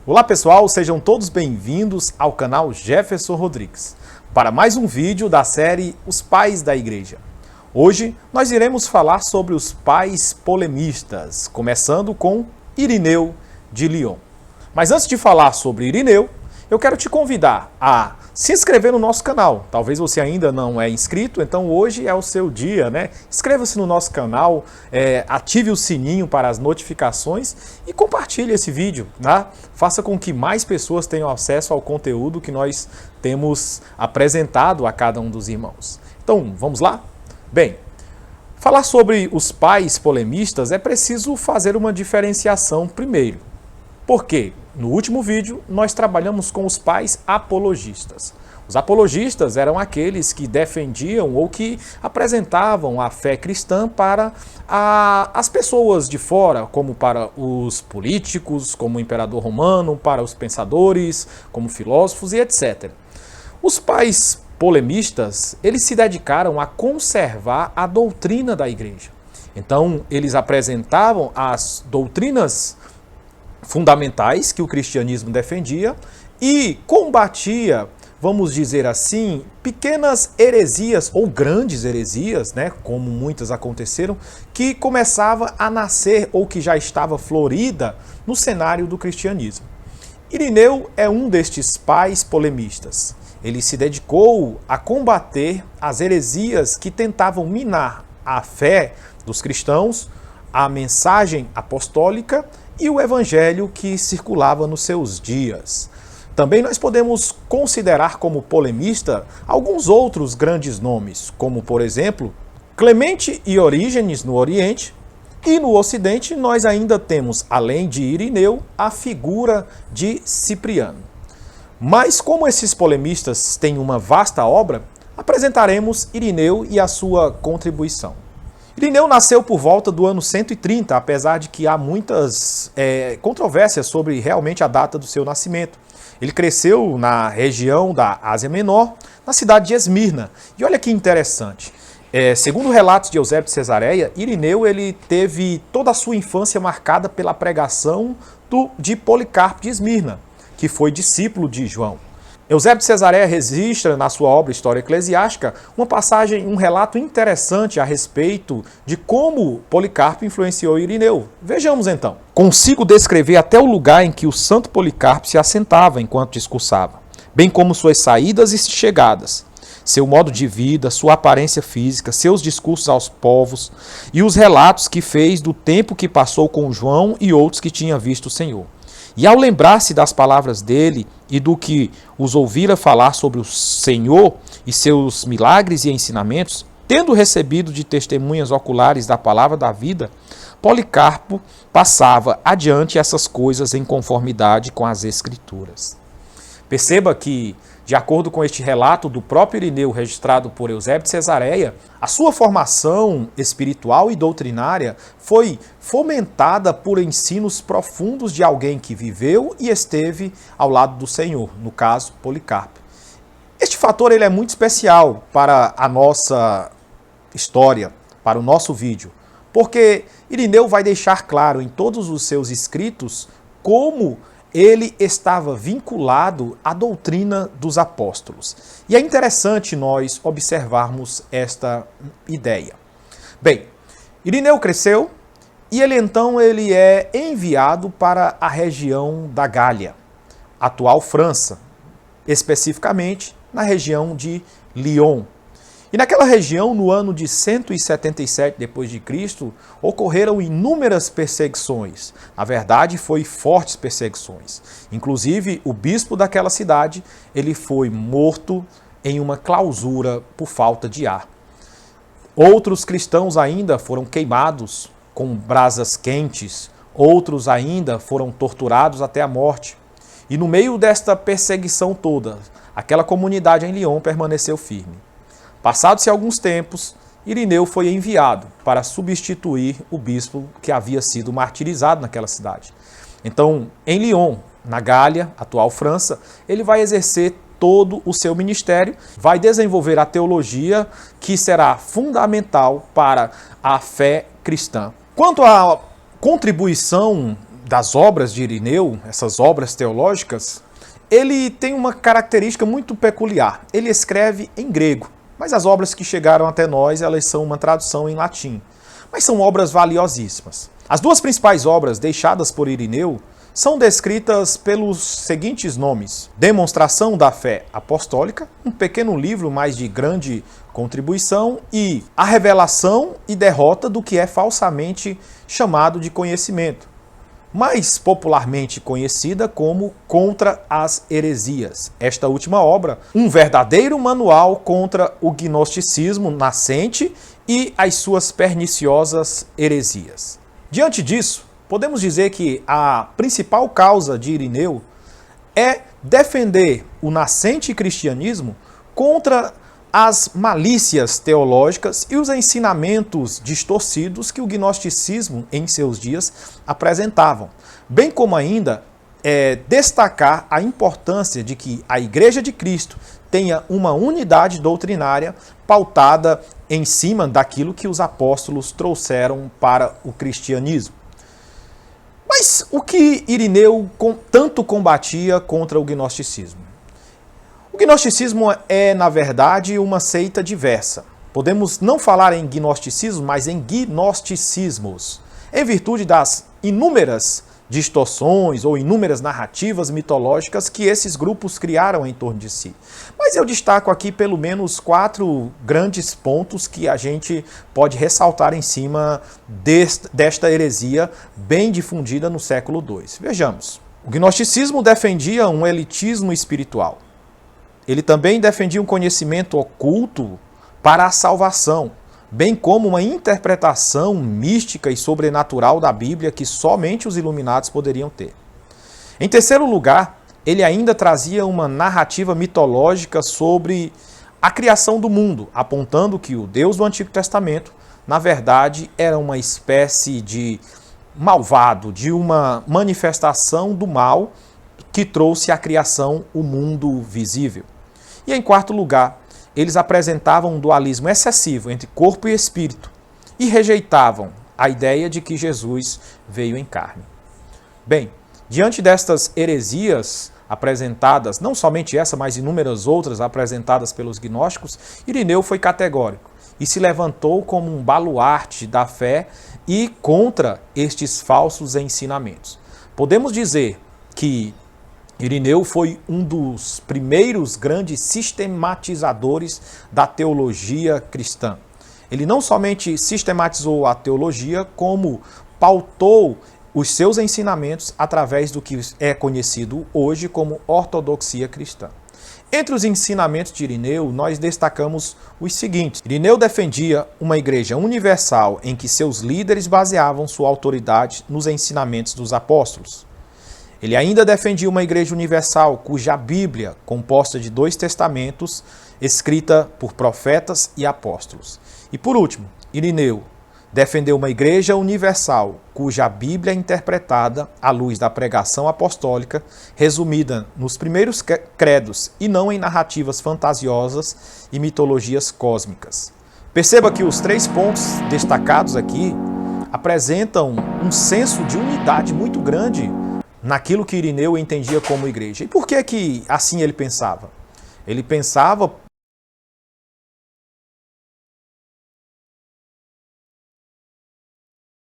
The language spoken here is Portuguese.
Olá pessoal, sejam todos bem-vindos ao canal Jefferson Rodrigues, para mais um vídeo da série Os Pais da Igreja. Hoje nós iremos falar sobre os pais polemistas, começando com Irineu de Lyon. Mas antes de falar sobre Irineu, eu quero te convidar a se inscrever no nosso canal. Talvez você ainda não é inscrito, então hoje é o seu dia, né? Inscreva-se no nosso canal, ative o sininho para as notificações e compartilhe esse vídeo, tá? Faça com que mais pessoas tenham acesso ao conteúdo que nós temos apresentado a cada um dos irmãos. Então, vamos lá? Bem, falar sobre os pais polemistas é preciso fazer uma diferenciação primeiro. Por quê? No último vídeo, nós trabalhamos com os pais apologistas. Os apologistas eram aqueles que defendiam ou que apresentavam a fé cristã para as pessoas de fora, como para os políticos, como o imperador romano, para os pensadores, como filósofos e etc. Os pais polemistas, eles se dedicaram a conservar a doutrina da igreja. Então, eles apresentavam as doutrinas fundamentais que o cristianismo defendia e combatia, vamos dizer assim, pequenas heresias ou grandes heresias, né, como muitas aconteceram, que começava a nascer ou que já estava florida no cenário do cristianismo. Irineu é um destes pais polemistas. Ele se dedicou a combater as heresias que tentavam minar a fé dos cristãos, a mensagem apostólica e o evangelho que circulava nos seus dias. Também nós podemos considerar como polemista alguns outros grandes nomes, como por exemplo, Clemente e Orígenes no Oriente, e no Ocidente nós ainda temos, além de Irineu, a figura de Cipriano. Mas como esses polemistas têm uma vasta obra, apresentaremos Irineu e a sua contribuição. Irineu nasceu por volta do ano 130, apesar de que há muitas controvérsias sobre realmente a data do seu nascimento. Ele cresceu na região da Ásia Menor, na cidade de Esmirna. E olha que interessante, segundo relatos de Eusébio de Cesareia, Irineu ele teve toda a sua infância marcada pela pregação de Policarpo de Esmirna, que foi discípulo de João. Eusébio de Cesareia registra na sua obra História Eclesiástica uma passagem, um relato interessante a respeito de como Policarpo influenciou Irineu. Vejamos então. Consigo descrever até o lugar em que o santo Policarpo se assentava enquanto discursava, bem como suas saídas e chegadas, seu modo de vida, sua aparência física, seus discursos aos povos e os relatos que fez do tempo que passou com João e outros que tinha visto o Senhor. E ao lembrar-se das palavras dele e do que os ouvira falar sobre o Senhor e seus milagres e ensinamentos, tendo recebido de testemunhas oculares da palavra da vida, Policarpo passava adiante essas coisas em conformidade com as Escrituras. Perceba que, de acordo com este relato do próprio Irineu registrado por Eusébio de Cesareia, a sua formação espiritual e doutrinária foi fomentada por ensinos profundos de alguém que viveu e esteve ao lado do Senhor, no caso, Policarpo. Este fator ele é muito especial para a nossa história, para o nosso vídeo, porque Irineu vai deixar claro em todos os seus escritos como ele estava vinculado à doutrina dos apóstolos. E é interessante nós observarmos esta ideia. Bem, Irineu cresceu e ele é enviado para a região da Gália, atual França, especificamente na região de Lyon. E naquela região, no ano de 177 d.C., ocorreram inúmeras perseguições. Na verdade, foi fortes perseguições. Inclusive, o bispo daquela cidade, ele foi morto em uma clausura por falta de ar. Outros cristãos ainda foram queimados com brasas quentes. Outros ainda foram torturados até a morte. E no meio desta perseguição toda, aquela comunidade em Lyon permaneceu firme. Passados-se alguns tempos, Irineu foi enviado para substituir o bispo que havia sido martirizado naquela cidade. Então, em Lyon, na Gália, atual França, ele vai exercer todo o seu ministério, vai desenvolver a teologia que será fundamental para a fé cristã. Quanto à contribuição das obras de Irineu, essas obras teológicas, ele tem uma característica muito peculiar. Ele escreve em grego, mas as obras que chegaram até nós, elas são uma tradução em latim. Mas são obras valiosíssimas. As duas principais obras deixadas por Irineu são descritas pelos seguintes nomes: Demonstração da Fé Apostólica, um pequeno livro, mas de grande contribuição, e A Revelação e Derrota do que é falsamente chamado de conhecimento, mais popularmente conhecida como Contra as Heresias. Esta última obra, um verdadeiro manual contra o gnosticismo nascente e as suas perniciosas heresias. Diante disso, podemos dizer que a principal causa de Irineu é defender o nascente cristianismo contra as malícias teológicas e os ensinamentos distorcidos que o gnosticismo em seus dias apresentavam, bem como ainda destacar a importância de que a Igreja de Cristo tenha uma unidade doutrinária pautada em cima daquilo que os apóstolos trouxeram para o cristianismo. Mas o que Irineu tanto combatia contra o gnosticismo? O gnosticismo é, na verdade, uma seita diversa. Podemos não falar em gnosticismo, mas em gnosticismos, em virtude das inúmeras distorções ou inúmeras narrativas mitológicas que esses grupos criaram em torno de si. Mas eu destaco aqui pelo menos 4 grandes pontos que a gente pode ressaltar em cima desta heresia bem difundida no século II. Vejamos. O gnosticismo defendia um elitismo espiritual. Ele também defendia um conhecimento oculto para a salvação, bem como uma interpretação mística e sobrenatural da Bíblia que somente os iluminados poderiam ter. Em terceiro lugar, ele ainda trazia uma narrativa mitológica sobre a criação do mundo, apontando que o Deus do Antigo Testamento, na verdade, era uma espécie de malvado, de uma manifestação do mal que trouxe à criação o mundo visível. E em quarto lugar, eles apresentavam um dualismo excessivo entre corpo e espírito e rejeitavam a ideia de que Jesus veio em carne. Bem, diante destas heresias apresentadas, não somente essa, mas inúmeras outras apresentadas pelos gnósticos, Irineu foi categórico e se levantou como um baluarte da fé e contra estes falsos ensinamentos. Podemos dizer que Irineu foi um dos primeiros grandes sistematizadores da teologia cristã. Ele não somente sistematizou a teologia, como pautou os seus ensinamentos através do que é conhecido hoje como ortodoxia cristã. Entre os ensinamentos de Irineu, nós destacamos os seguintes. Irineu defendia uma igreja universal em que seus líderes baseavam sua autoridade nos ensinamentos dos apóstolos. Ele ainda defendia uma igreja universal cuja Bíblia, composta de 2 testamentos, escrita por profetas e apóstolos. E por último, Irineu defendeu uma igreja universal cuja Bíblia é interpretada à luz da pregação apostólica, resumida nos primeiros credos e não em narrativas fantasiosas e mitologias cósmicas. Perceba que os 3 pontos destacados aqui apresentam um senso de unidade muito grande naquilo que Irineu entendia como igreja. E por que assim ele pensava? Ele pensava